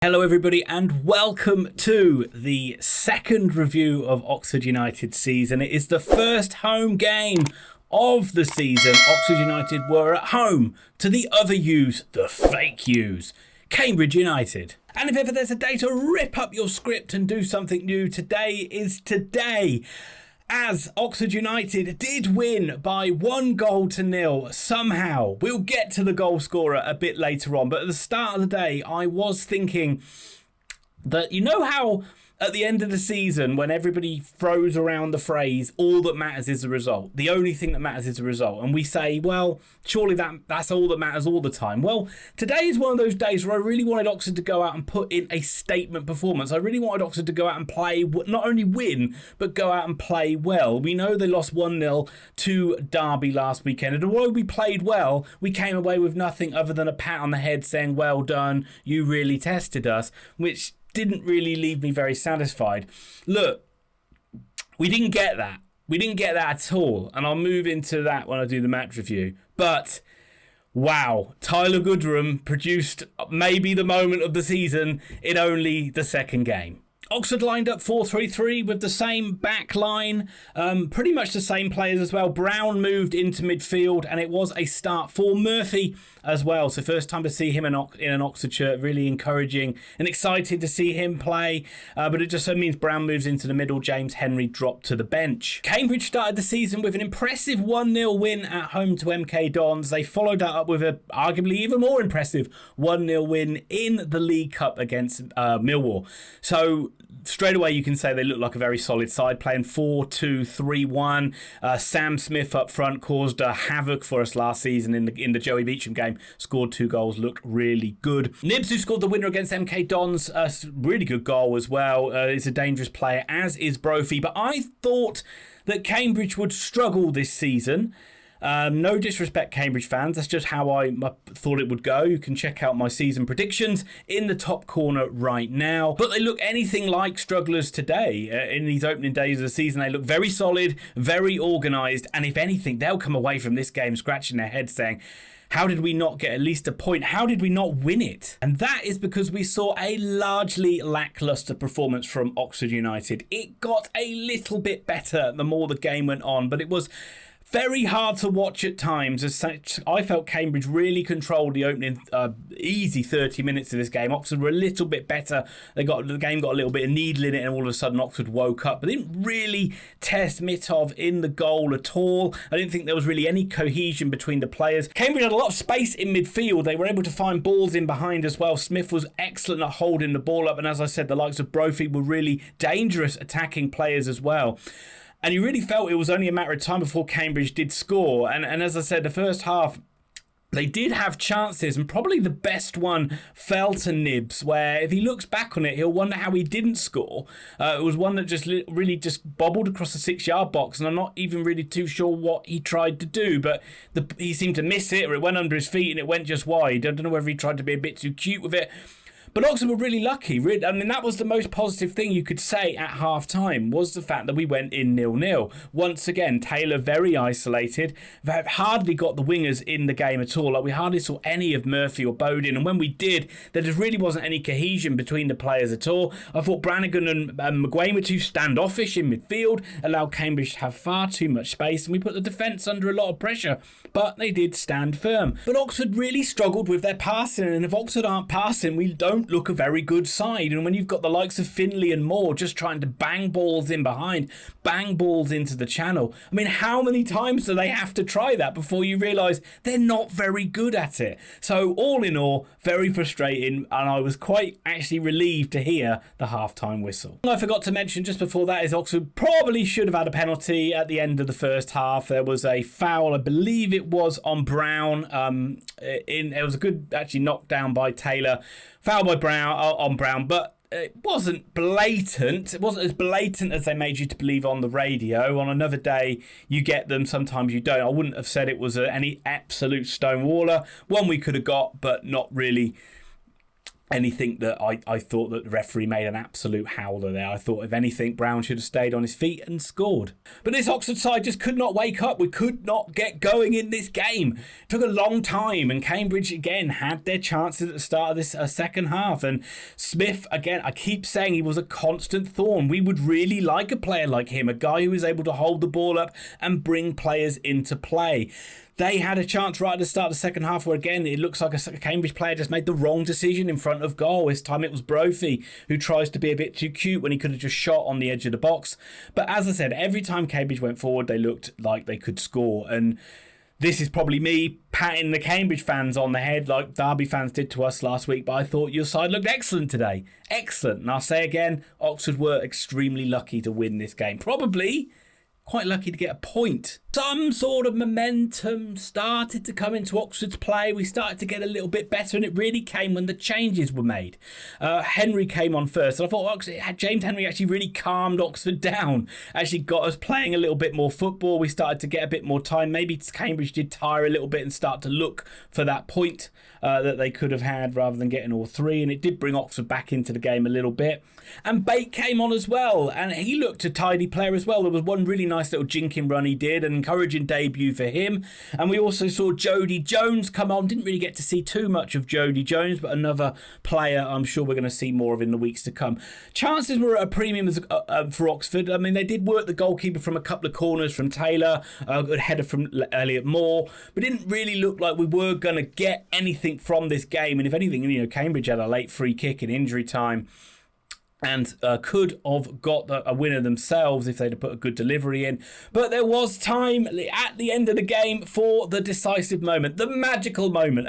Hello everybody and welcome to the second review of Oxford United's season. It is the first home game of the season. Oxford United were at home to the other U's, the fake U's, Cambridge United. And if ever there's a day to rip up your script and do something new, today is today. As Oxford United did win by 1-0 somehow. We'll get to the goal scorer a bit later on, but at the start of the day, I was thinking that, you know how at the end of the season, when everybody throws around the phrase, all that matters is the result. The only thing that matters is the result. And we say, well, surely that's all that matters all the time. Well, today is one of those days where I really wanted Oxford to go out and put in a statement performance. I really wanted Oxford to go out and play, not only win, but go out and play well. We know they lost 1-0 to Derby last weekend. And although we played well, we came away with nothing other than a pat on the head saying, well done, you really tested us, which didn't really leave me very satisfied. Look, we didn't get that. We didn't get that at all. And I'll move into that when I do the match review. But, wow, Tyler Goodrham produced maybe the moment of the season in only the second game. Oxford lined up 4-3-3 with the same back line, pretty much the same players as well. Brown moved into midfield and it was a start for Murphy as well. So first time to see him in an Oxford shirt, really encouraging and excited to see him play. But it just so means Brown moves into the middle, James Henry dropped to the bench. Cambridge started the season with an impressive 1-0 win at home to MK Dons. They followed that up with a arguably even more impressive 1-0 win in the League Cup against Millwall. So straight away, you can say they look like a very solid side, playing 4-2-3-1. Sam Smith up front caused havoc for us last season in the Joey Beecham game. Scored 2 goals, looked really good. Nibs, who scored the winner against MK Dons, really good goal as well. Is a dangerous player, as is Brophy. But I thought that Cambridge would struggle this season. No disrespect, Cambridge fans. That's just how I thought it would go. You can check out my season predictions in the top corner right now. But they look anything like strugglers today. In these opening days of the season, they look very solid, very organised. And if anything, they'll come away from this game scratching their heads saying, how did we not get at least a point? How did we not win it? And that is because we saw a largely lacklustre performance from Oxford United. It got a little bit better the more the game went on, but it was very hard to watch at times. As such, I felt Cambridge really controlled the opening easy 30 minutes of this game. Oxford were a little bit better. The game got a little bit of needle in it, and all of a sudden Oxford woke up. But they didn't really test Mitov in the goal at all. I didn't think there was really any cohesion between the players. Cambridge had a lot of space in midfield. They were able to find balls in behind as well. Smith was excellent at holding the ball up, and as I said, the likes of Brophy were really dangerous attacking players as well. And you really felt it was only a matter of time before Cambridge did score. And as I said, the first half, they did have chances, and probably the best one fell to Nibs, where if he looks back on it, he'll wonder how he didn't score. It was one that just really just bobbled across the 6-yard box, and I'm not even really too sure what he tried to do, but he seemed to miss it, or it went under his feet and it went just wide. I don't know whether he tried to be a bit too cute with it. But Oxford were really lucky. I mean, that was the most positive thing you could say at half-time, was the fact that we went in 0-0. Once again, Taylor very isolated. They hardly got the wingers in the game at all. Like, we hardly saw any of Murphy or Bowden. And when we did, there just really wasn't any cohesion between the players at all. I thought Brannigan and McGuane were too standoffish in midfield, allowed Cambridge to have far too much space, and we put the defence under a lot of pressure. But they did stand firm. But Oxford really struggled with their passing, and if Oxford aren't passing, we don't look a very good side. And when you've got the likes of Finlay and Moore just trying to bang balls in behind, bang balls into the channel, I mean, how many times do they have to try that before you realise they're not very good at it? So all in all, very frustrating, and I was quite actually relieved to hear the half-time whistle. I forgot to mention just before that is Oxford probably should have had a penalty at the end of the first half. There was a foul, I believe it was on Brown. It was a good actually knockdown by Taylor. Foul by Brown on Brown, but it wasn't blatant. It wasn't as blatant as they made you to believe on the radio. On another day, you get them. Sometimes you don't. I wouldn't have said it was any absolute stonewaller. One we could have got, but not really anything that I thought that the referee made an absolute howler there. I thought, if anything, Brown should have stayed on his feet and scored. But this Oxford side just could not wake up. We could not get going in this game. It took a long time, and Cambridge, again, had their chances at the start of this second half. And Smith, again, I keep saying he was a constant thorn. We would really like a player like him, a guy who is able to hold the ball up and bring players into play. They had a chance right at the start of the second half where, again, it looks like a Cambridge player just made the wrong decision in front of goal. This time it was Brophy, who tries to be a bit too cute when he could have just shot on the edge of the box. But as I said, every time Cambridge went forward, they looked like they could score. And this is probably me patting the Cambridge fans on the head like Derby fans did to us last week, but I thought your side looked excellent today. Excellent. And I'll say again, Oxford were extremely lucky to win this game. Probably quite lucky to get a point. Some sort of momentum started to come into Oxford's play. We started to get a little bit better, and it really came when the changes were made. Henry came on first, and I thought James Henry actually really calmed Oxford down, actually got us playing a little bit more football. We started to get a bit more time. Maybe Cambridge did tire a little bit and start to look for that point that they could have had rather than getting all three, and it did bring Oxford back into the game a little bit. And Bate came on as well, and he looked a tidy player as well. There was one really nice little jinking run he did, an encouraging debut for him. And we also saw Jody Jones come on. Didn't really get to see too much of Jody Jones, but another player I'm sure we're going to see more of in the weeks to come. Chances were at a premium for Oxford. I mean, they did work the goalkeeper from a couple of corners from Taylor, a good header from Elliot Moore, but didn't really look like we were going to get anything from this game. And if anything, Cambridge had a late free kick in injury time and could have got a winner themselves if they'd have put a good delivery in. But there was time at the end of the game for the decisive moment, the magical moment.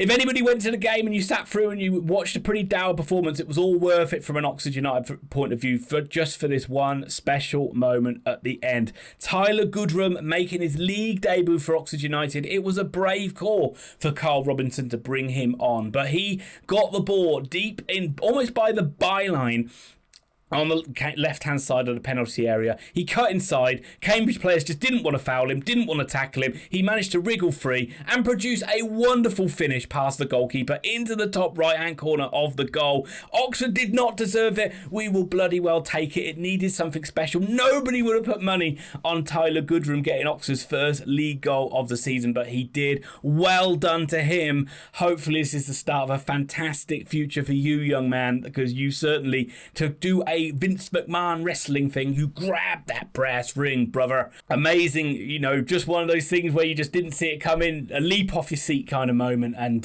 If anybody went to the game and you sat through and you watched a pretty dour performance, it was all worth it from an Oxford United point of view just for this one special moment at the end. Tyler Goodrham making his league debut for Oxford United. It was a brave call for Karl Robinson to bring him on, but he got the ball deep in, almost by the byline, on the left-hand side of the penalty area. He cut inside. Cambridge players just didn't want to foul him, didn't want to tackle him. He managed to wriggle free and produce a wonderful finish past the goalkeeper into the top right-hand corner of the goal. Oxford did not deserve it. We will bloody well take it. It needed something special. Nobody would have put money on Tyler Goodrham getting Oxford's first league goal of the season, but he did. Well done to him. Hopefully this is the start of a fantastic future for you, young man, because you certainly, to do a Vince McMahon wrestling thing, you grabbed that brass ring, brother. Amazing, just one of those things where you just didn't see it come in, a leap off your seat kind of moment. And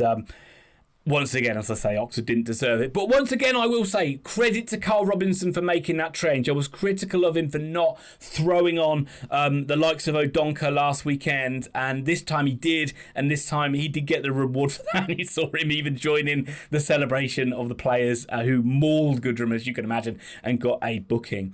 once again, as I say, Oxford didn't deserve it. But once again, I will say, credit to Karl Robinson for making that change. I was critical of him for not throwing on the likes of Odonka last weekend, and this time he did, and this time he did get the reward for that. And you saw him even join in the celebration of the players who mauled Goodrham, as you can imagine, and got a booking.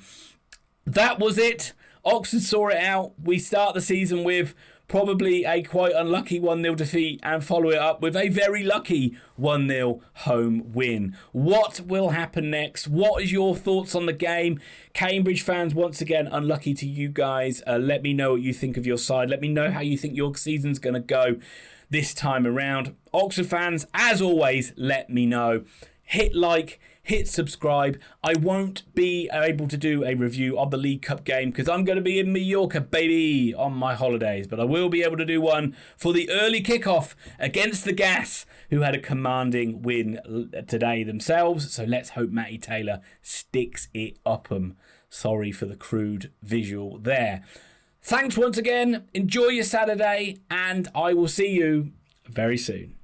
That was it. Oxford saw it out. We start the season with probably a quite unlucky 1-0 defeat and follow it up with a very lucky 1-0 home win. What will happen next? What is your thoughts on the game? Cambridge fans, once again, unlucky to you guys. Let me know what you think of your side. Let me know how you think your season's going to go this time around. Oxford fans, as always, let me know. Hit like, hit subscribe. I won't be able to do a review of the League Cup game because I'm going to be in Mallorca, baby, on my holidays. But I will be able to do one for the early kickoff against the Gas, who had a commanding win today themselves. So let's hope Matty Taylor sticks it up 'em. Sorry for the crude visual there. Thanks once again. Enjoy your Saturday, and I will see you very soon.